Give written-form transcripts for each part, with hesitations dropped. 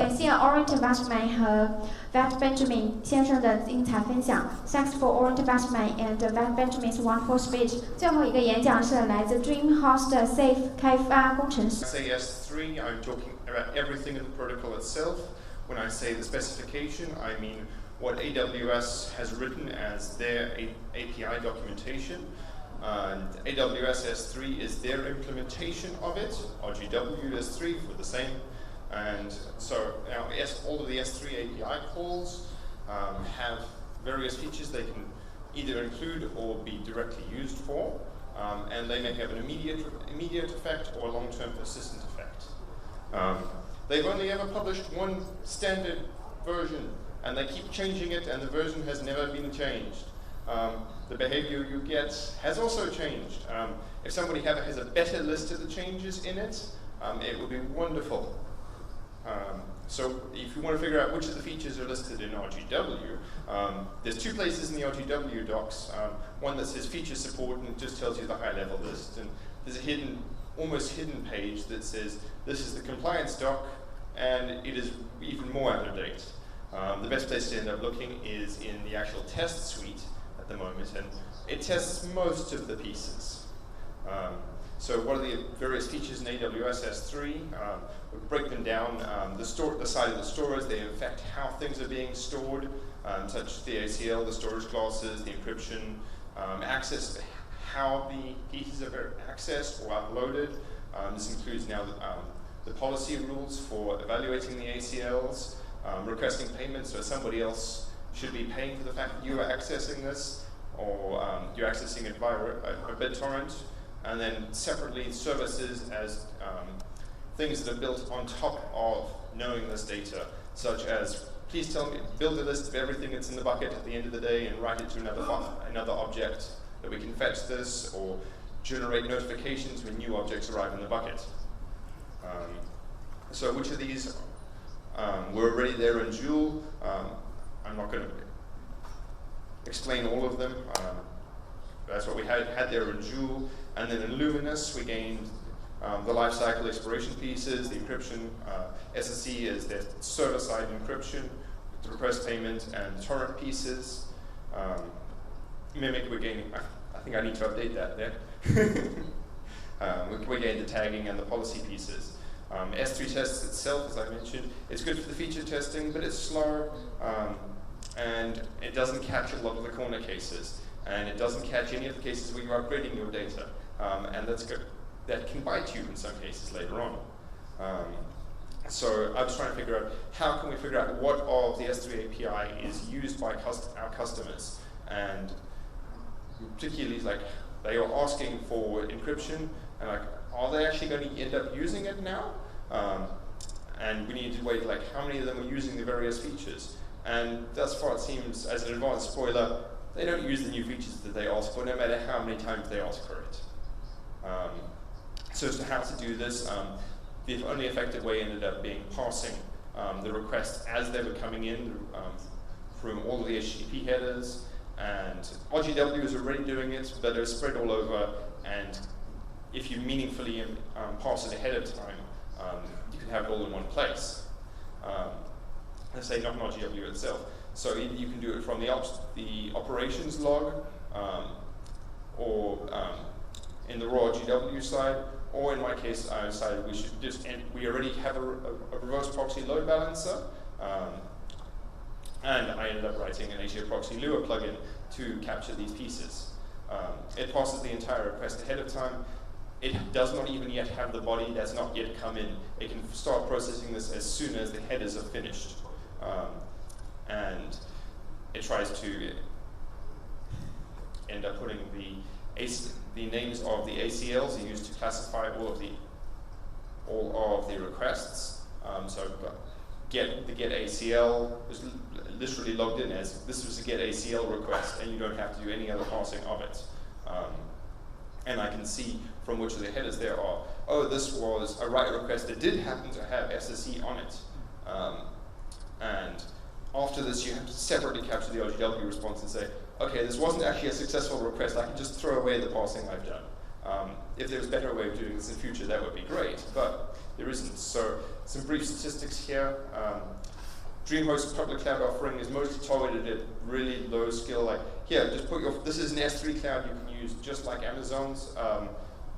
感谢 Orient Investment 和 Vat Benjamin 先生的精彩分享。Thanks for Orient Investment and Vat Benjamin's wonderful speech. 最后一个演讲是来自 DreamHost Ceph 开发工程师。 When I say S3, I'm talking about everything in the protocol itself. When I say the specification, I mean what AWS has written as their API documentation. And AWS S3 is their implementation of it. RGW S3 for the same. And so now all of the S3 API calls have various features they can either include or be directly used for. And they may have an immediate effect or a long-term persistent effect. They've only ever published one standard version, and they keep changing it, and the version has never been changed. The behavior you get has also changed. If somebody has a better list of the changes in it, it would be wonderful. So if you want to figure out which of the features are listed in RGW, there's two places in the RGW docs. One that says feature support and it just tells you the high-level list. And there's a almost hidden page that says this is the compliance doc, and it is even more out of date. The best place to end up looking is in the actual test suite at the moment, and it tests most of the pieces. So what are the various features in AWS S3? We break them down. The side of the storage, they affect how things are being stored, such as the ACL, the storage classes, the encryption, access, how the pieces are accessed or uploaded. This includes now the policy rules for evaluating the ACLs, requesting payments, so somebody else should be paying for the fact that you are accessing this, or you're accessing it via a BitTorrent. And then separately services as things that are built on top of knowing this data, such as please tell me, build a list of everything that's in the bucket at the end of the day and write it to another object that we can fetch this, or generate notifications when new objects arrive in the bucket. So which of these were already there in Joule? I'm not going to explain all of them. That's what we had there in Joule. And then in Luminous, we gained the lifecycle exploration pieces, the encryption. SSE is the server-side encryption, the request payment, and the torrent pieces. Mimic, we're gaining, I think I need to update that there. We gained the tagging and the policy pieces. S3 tests itself, as I mentioned, it's good for the feature testing, but it's slow, and it doesn't catch a lot of the corner cases. And it doesn't catch any of the cases where you're upgrading your data. And that's good. That can bite you in some cases later on. So I was trying to figure out how can we figure out what of the S3 API is used by our customers. And particularly, like, they are asking for encryption, and like, are they actually going to end up using it now? And we need to wait, like, how many of them are using the various features? And thus far it seems, as an advanced spoiler, they don't use the new features that they ask for, no matter how many times they ask for it. So as to how to do this, the only effective way ended up being passing the requests as they were coming in from all of the HTTP headers. And RGW is already doing it, but it's spread all over. And if you meaningfully pass it ahead of time, you can have it all in one place. Let's say not in RGW itself. So either you can do it from the operations log, or in the raw RGW side, or in my case, I decided we should we already have a reverse proxy load balancer, and I ended up writing an HA proxy Lua plugin to capture these pieces. It passes the entire request ahead of time. It does not even yet have the body that's not yet come in. It can start processing this as soon as the headers are finished. And it tries to end up putting the names of the ACLs are used to classify all of the requests. So the get ACL is literally logged in as this was a get ACL request, and you don't have to do any other parsing of it. And I can see from which of the headers there are, oh, this was a write request that did happen to have SSE on it. And after this, you have to separately capture the RGW response and say, okay, this wasn't actually a successful request. I can just throw away the parsing I've done. If there's a better way of doing this in future, that would be great, but there isn't. So Some brief statistics here. DreamHost public cloud offering is mostly targeted at really low skill, like here, just put your, this is an S3 cloud you can use just like Amazon's,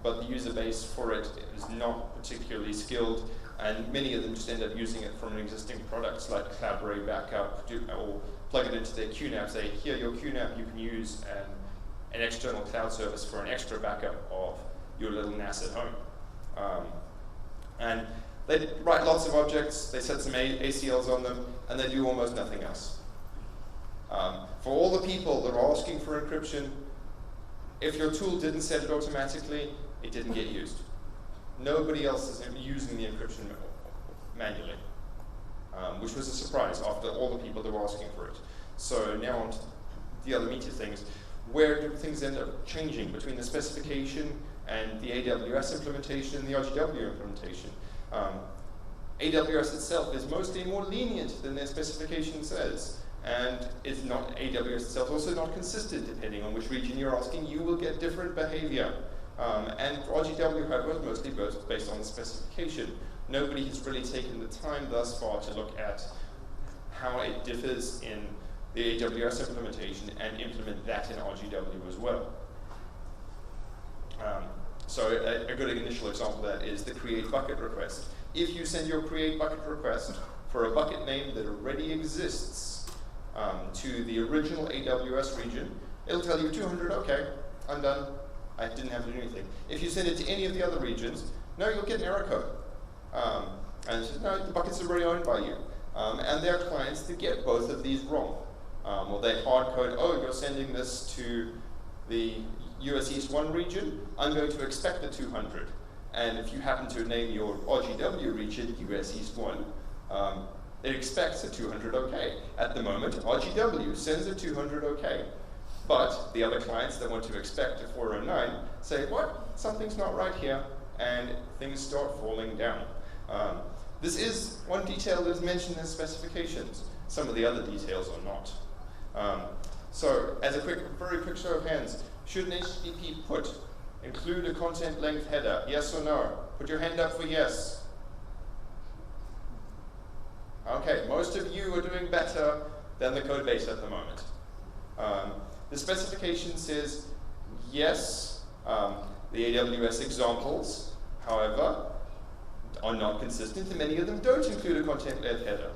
but the user base for it is not particularly skilled, and many of them just end up using it from existing products like CloudBerry Backup, or plug it into their QNAP, say, here, your QNAP, you can use an external cloud service for an extra backup of your little NAS at home. And they write lots of objects, they set some ACLs on them, and they do almost nothing else. For all the people that are asking for encryption, if your tool didn't set it automatically, it didn't get used. Nobody else is using the encryption manually, which was a surprise after all the people that were asking for it. So now on to the other meaty things. Where do things end up changing between the specification and the AWS implementation and the RGW implementation? AWS itself is mostly more lenient than their specification says, and it's not, AWS itself is also not consistent depending on which region you're asking. You will get different behavior. And RGW, however, is mostly based on the specification. Nobody has really taken the time thus far to look at how it differs in the AWS implementation and implement that in RGW as well. So a good initial example of that is the create bucket request. If you send your create bucket request for a bucket name that already exists to the original AWS region, it'll tell you 200, okay, I'm done. I didn't have to do anything. If you send it to any of the other regions, no, you'll get an error code. And it says, no, the bucket's already owned by you. And there are clients that get both of these wrong. Or they hard code, oh, you're sending this to the US East 1 region, I'm going to expect the 200. And if you happen to name your RGW region US East 1, it expects a 200 OK. At the moment, RGW sends a 200 OK. But the other clients that want to expect a 409 say, what? Something's not right here, and things start falling down. This is one detail that is mentioned in specifications. Some of the other details are not. So, as a very quick show of hands, should an HTTP put include a content length header? Yes or no? Put your hand up for yes. Okay, most of you are doing better than the code base at the moment. The specification says yes. The AWS examples, however, are not consistent, and many of them don't include a content-length header.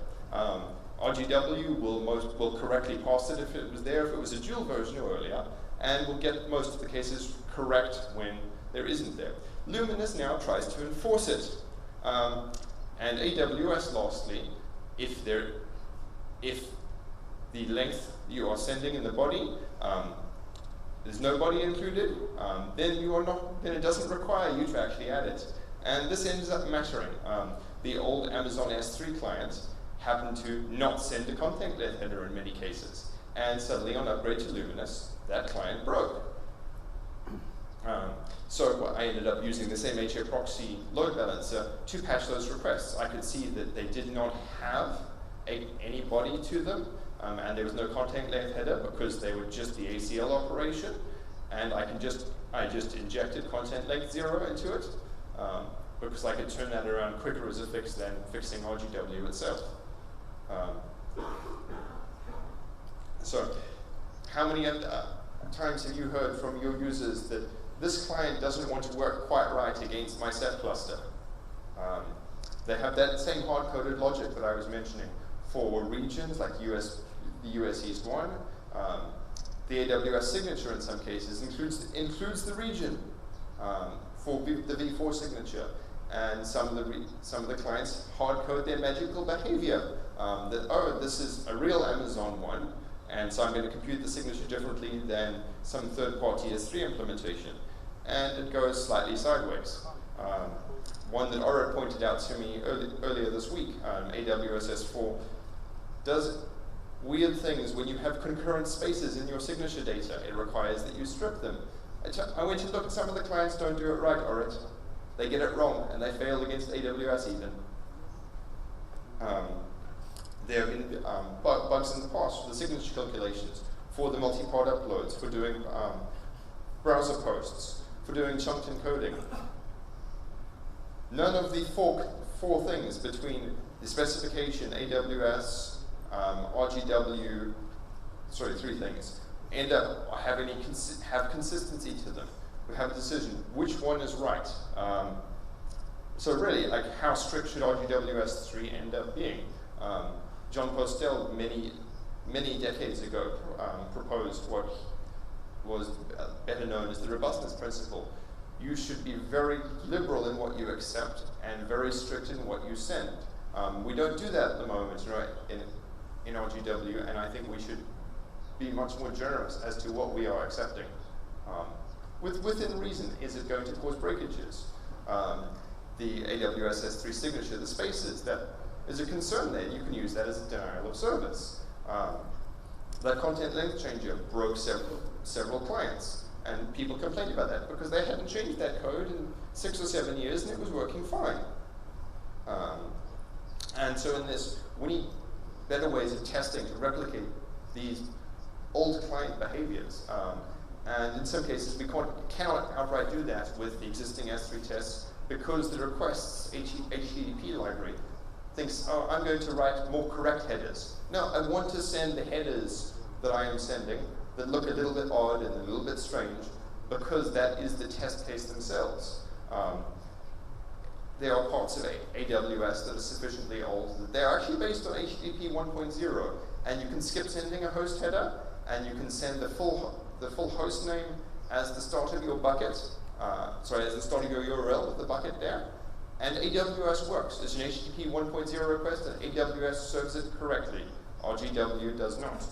RGW will correctly pass it if it was there, if it was a dual version or earlier, and will get most of the cases correct when there isn't there. Luminous now tries to enforce it. And AWS, lastly, if the length you are sending in the body, there's no body included, then it doesn't require you to actually add it. And this ends up mattering. The old Amazon S3 clients happen to not send a content-length header in many cases. And suddenly on upgrade to Luminous, that client broke. So I ended up using the same HA proxy load balancer to patch those requests. I could see that they did not have any body to them, and there was no content-length header because they were just the ACL operation. And I just injected content-length 0 into it because I could turn that around quicker as a fix than fixing RGW itself. So, how many times have you heard from your users that this client doesn't want to work quite right against my Ceph cluster? They have that same hard-coded logic that I was mentioning for regions like the US East 1. The AWS signature in some cases includes the region for the v4 signature. And some of the clients hard-code their magical behavior that, oh, this is a real Amazon one, and so I'm going to compute the signature differently than some third-party S3 implementation. And it goes slightly sideways. One that Ora pointed out to me earlier this week, AWS S4, does weird things when you have concurrent spaces in your signature data. It requires that you strip them. I went and looked, some of the clients don't do it right, Ora. They get it wrong, and they fail against AWS even. There have been bugs in the past for the signature calculations, for the multi-part uploads, for doing browser posts, for doing chunked encoding. None of the four things between the specification, AWS, RGW, sorry, three things, end up having have consistency to them. We have a decision, which one is right? So really, like, how strict should RGW 3 end up being? John Postel, many decades ago, proposed what was better known as the robustness principle. You should be very liberal in what you accept and very strict in what you send. We don't do that at the moment, right, in RGW, and I think we should be much more generous as to what we are accepting. Within reason, is it going to cause breakages? The AWS S3 signature, the spaces, that is a concern there. You can use that as a denial of service. That content length changer broke several clients, and people complained about that because they hadn't changed that code in 6 or 7 years and it was working fine. And so in this, we need better ways of testing to replicate these old client behaviors. And in some cases, we cannot outright do that with the existing S3 tests because the requests HTTP library thinks, oh, I'm going to write more correct headers. No, I want to send the headers that I am sending that look a little bit odd and a little bit strange because that is the test case themselves. There are parts of AWS that are sufficiently old that they're actually based on HTTP 1.0, and you can skip sending a host header, and you can send the full host name as the start of your bucket, as the start of your URL with the bucket there, and AWS works. It's an HTTP 1.0 request, and AWS serves it correctly. RGW does not.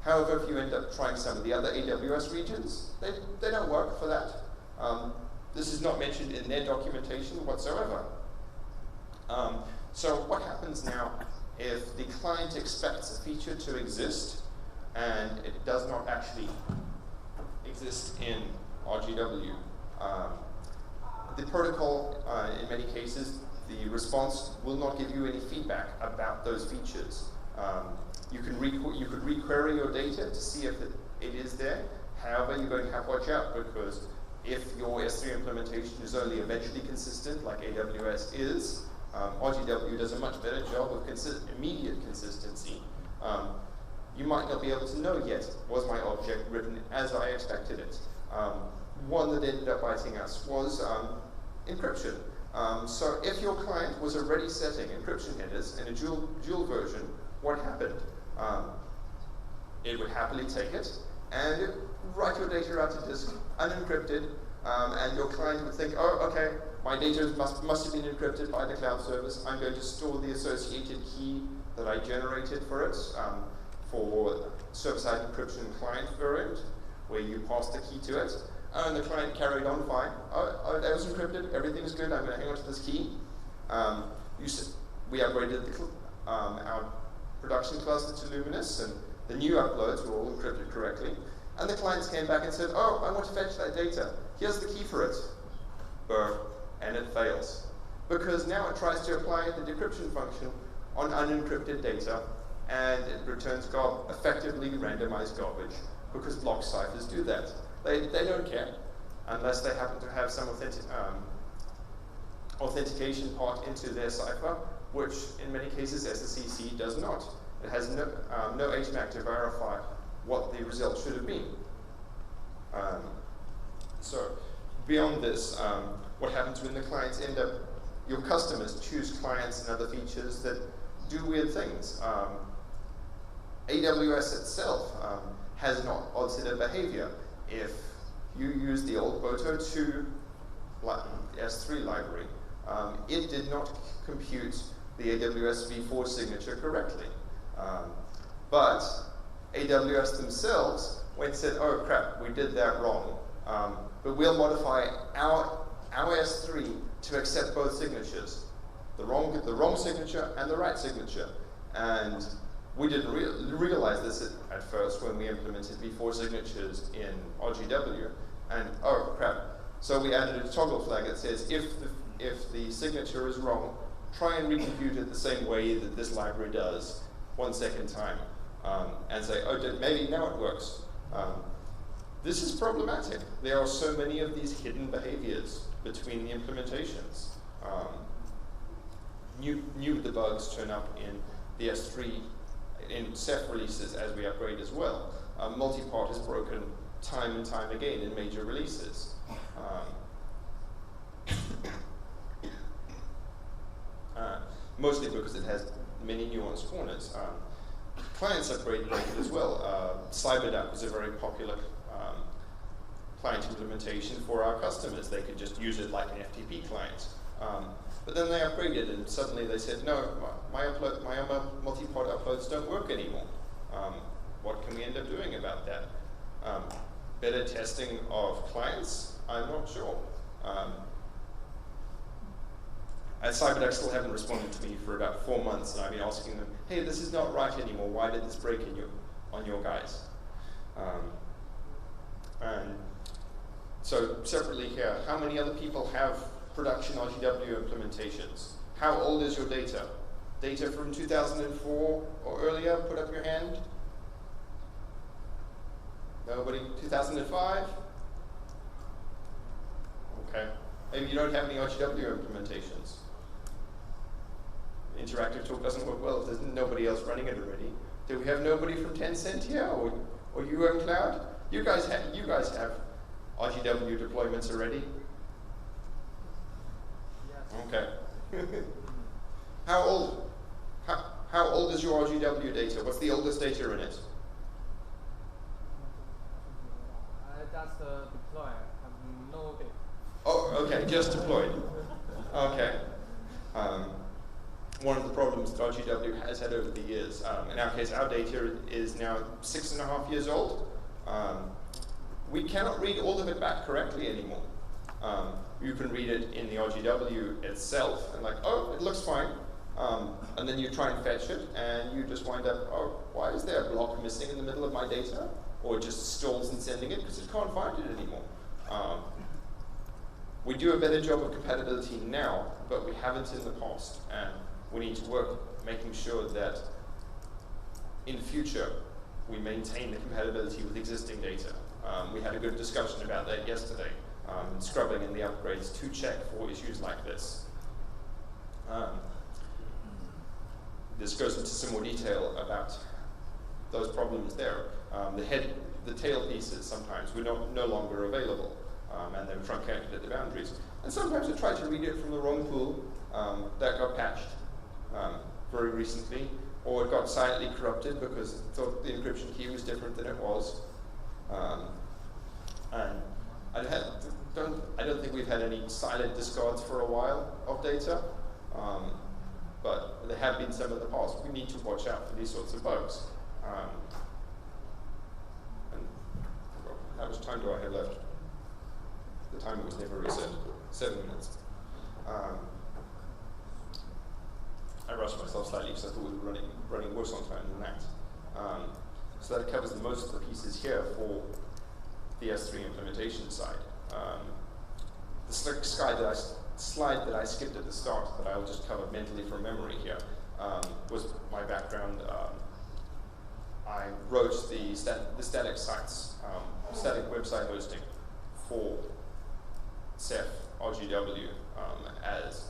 However, if you end up trying some of the other AWS regions, they don't work for that. This is not mentioned in their documentation whatsoever. So what happens now if the client expects a feature to exist and it does not actually exist in RGW? The protocol, in many cases, the response will not give you any feedback about those features. You could requery your data to see if it is there. However, you're going to have to watch out because if your S3 implementation is only eventually consistent, like AWS is, RGW does a much better job of immediate consistency. You might not be able to know yet, was my object written as I expected it? One that ended up biting us was encryption. So if your client was already setting encryption headers in a dual version, what happened? It would happily take it and write your data out to disk unencrypted, and your client would think, oh, okay, my data must have been encrypted by the cloud service. I'm going to store the associated key that I generated for it, for server-side encryption client variant, where you pass the key to it. And the client carried on fine. Oh, that was encrypted, everything's good, I'm going to hang on to this key. We upgraded our production cluster to Luminous, and the new uploads were all encrypted correctly. And the clients came back and said, oh, I want to fetch that data. Here's the key for it. And it fails. Because now it tries to apply the decryption function on unencrypted data, and it returns effectively randomized garbage, because block ciphers do that. They don't care, unless they happen to have some authentication part into their cipher, which in many cases SSCC does not. It has no HMAC to verify what the result should have been. So beyond this, what happens when the clients end up, your customers choose clients and other features that do weird things? AWS itself has an odd set of behavior. If you use the old Boto 2 S3 library, it did not compute the AWS v4 signature correctly. But AWS themselves went and said, oh crap, we did that wrong. But we'll modify our S3 to accept both signatures, the wrong signature and the right signature. And we didn't realize this at first when we implemented v4 signatures in RGW. And oh crap, so we added a toggle flag that says if the signature is wrong, try and recompute it the same way that this library does 1 second time, and say, oh, maybe now it works. This is problematic. There are so many of these hidden behaviors between the implementations. new debugs turn up in the S3 in Ceph releases as we upgrade as well. Multipart is broken time and time again in major releases. Mostly because it has many nuanced corners. Clients upgrade break it as well. CyberDAP is a very popular client implementation for our customers. They could just use it like an FTP client. But then they upgraded and suddenly they said, no, my multi-pod uploads don't work anymore. What can we end up doing about that? Better testing of clients? I'm not sure. At CyberDAC still haven't responded to me for about 4 months, and I've been asking them, hey, this is not right anymore. Why did this break on your guys? And so separately here, how many other people have production RGW implementations? How old is your data? Data from 2004 or earlier? Put up your hand. Nobody? 2005? Okay. Maybe you don't have any RGW implementations. Interactive Talk doesn't work well if there's nobody else running it already. Do we have nobody from Tencent here or Cloud? You guys have RGW deployments already? Yes. Okay. How old is your RGW data? What's the oldest data in it? Just deploy. I have no data. Oh, okay, just deployed. Okay. One of the problems that RGW has had over the years, in our case, our data is now 6.5 years old. We cannot read all of it back correctly anymore. You can read it in the RGW itself, and like, oh, it looks fine. And then you try and fetch it, and you just wind up, oh, why is there a block missing in the middle of my data? Or it just stalls in sending it because it can't find it anymore. We do a better job of compatibility now, but we haven't in the past. And we need to work making sure that in future we maintain the compatibility with existing data. We had a good discussion about that yesterday, scrubbing in the upgrades to check for issues like this. This goes into some more detail about those problems there. The tail pieces sometimes were no longer available, and they were truncated at the boundaries. And sometimes I tried to read it from the wrong pool. That got patched very recently, or it got slightly corrupted because it thought the encryption key was different than it was. And I don't think we've had any silent discards for a while of data, but there have been some in the past. We need to watch out for these sorts of bugs. And how much time do I have left? The timer was never reset. 7 minutes. I rushed myself slightly because I thought we were running worse on time than that. So that covers most of the pieces here for the S3 implementation side. The slick slide that I skipped at the start, that I'll just cover mentally from memory here, was my background. I wrote the static sites, static website hosting for Ceph RGW as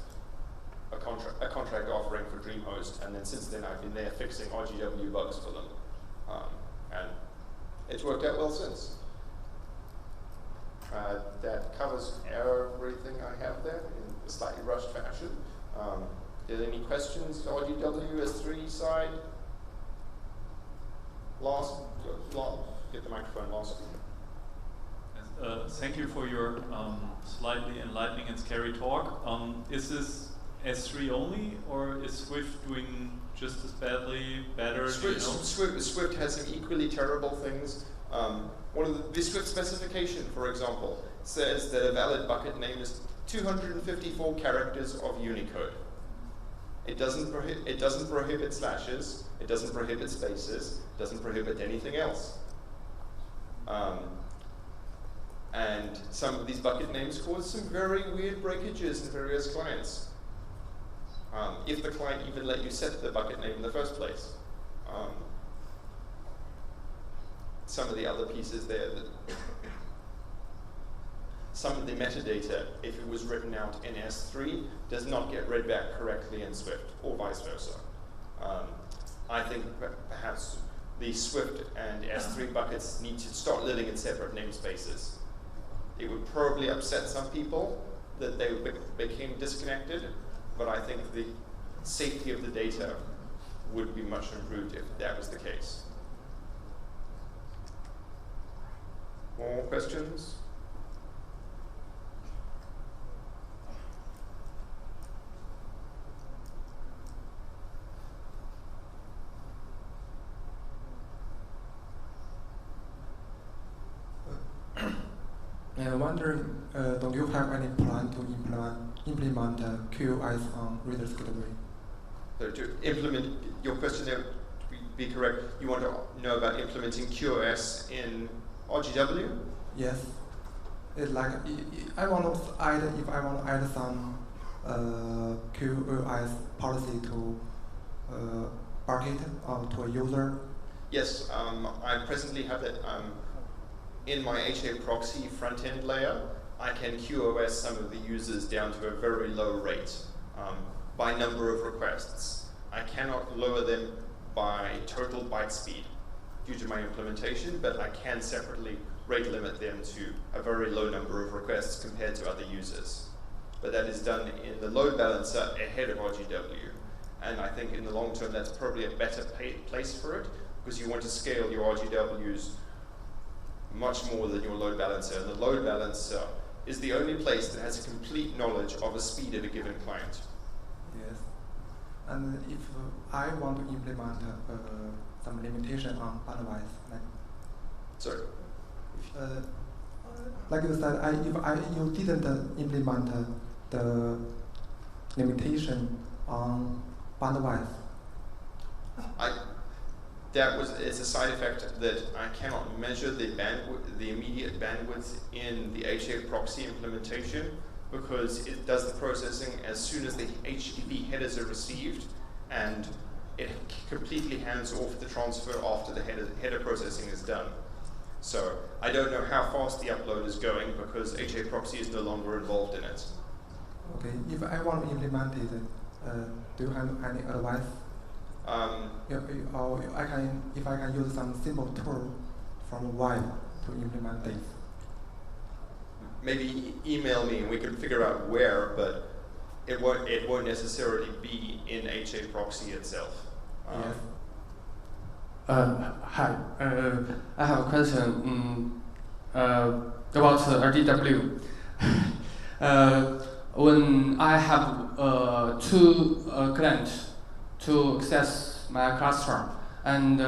a contract offering for DreamHost, and then since then I've been there fixing RGW bugs for them, and it's worked out well since. That covers everything I have there in a slightly rushed fashion. Are there any questions? RGW S3 side? Get the microphone, last. Thank you for your slightly enlightening and scary talk. Is this S3 only, or is Swift doing just as badly, better? Swift has some equally terrible things. One of the Swift specification, for example, says that a valid bucket name is 254 characters of Unicode. It doesn't prohibit slashes. It doesn't prohibit spaces. It doesn't prohibit anything else. And some of these bucket names cause some very weird breakages in various clients. If the client even let you set the bucket name in the first place. Some of the other pieces there that some of the metadata, if it was written out in S3, does not get read back correctly in Swift, or vice versa. I think perhaps the Swift and S3 buckets need to start living in separate namespaces. It would probably upset some people that they became disconnected, but I think the safety of the data would be much improved if that was the case. More questions? I'm wondering, don't you have any plan to implement QoS on Reader's Gateway? So to implement, your question there, to be correct, you want to know about implementing QoS in RGW? Yes. It's like if I want to add some QoS policy to bucket or to a user. Yes, I presently have it in my HA proxy front-end layer. I can QoS some of the users down to a very low rate by number of requests. I cannot lower them by total byte speed due to my implementation, but I can separately rate limit them to a very low number of requests compared to other users. But that is done in the load balancer ahead of RGW. And I think in the long term that's probably a better place for it, because you want to scale your RGWs much more than your load balancer. And the load balancer is the only place that has a complete knowledge of the speed of a given client. Yes. And if I want to implement some limitation on bandwidth, like Sorry? like you said, you didn't implement the limitation on bandwidth. It's a side effect that I cannot measure the immediate bandwidth in the HA proxy implementation, because it does the processing as soon as the HTTP headers are received, and it completely hands off the transfer after the header processing is done. So I don't know how fast the upload is going, because HA proxy is no longer involved in it. Okay, if I want to implement it, do you have any advice? Or if I can use some simple tool from web to implement this. Maybe email me and we can figure out where, but it won't necessarily be in HA proxy itself. Yes. Hi. I have a question about RGW. When I have two clients to access my cluster, and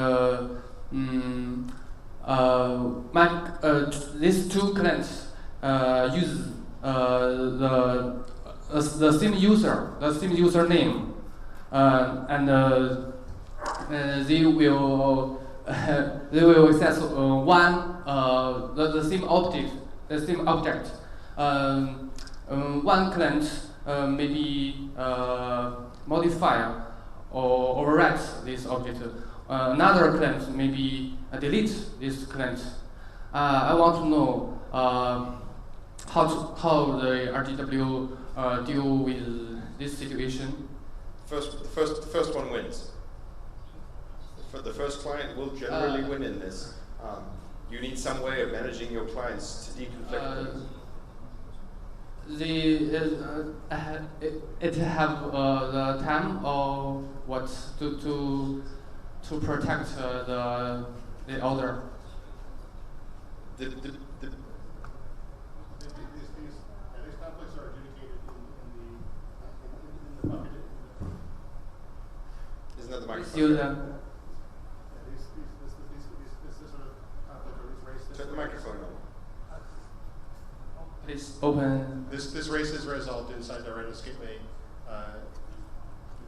these two clients use the same user name, and they will access the same object. One client maybe modify or overwrite this object. Another client maybe delete this client. I want to know how the RGW deal with this situation. The first one wins. The first client will generally win in this. You need some way of managing your clients to deconflict them. It have the time or what to protect the order. These conflicts are adjudicated in the bucket. Isn't that the microphone? Use This sort of conflict or these races. Turn the microphone on. Please open. This race is resolved inside the readiness gateway.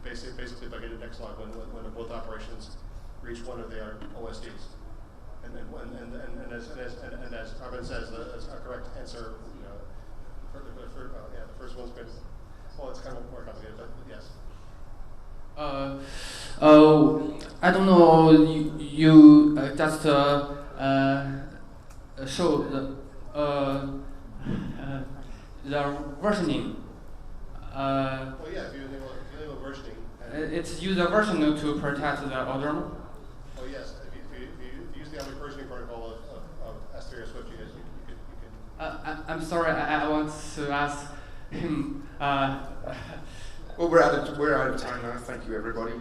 Basically by getting next log when both operations reach one of their OSDs, and as Arvin says, that's a correct answer. The first one's good. Well, it's kind of more complicated, but yes. I don't know. You just show the the versioning. Well, yeah, if you enable versioning. It's use the versioning to protect the other. Oh yes, if you use the versioning protocol of S3 or Swift, you can. I'm sorry, I want to ask him. Well, we're out of time now. Thank you, everybody.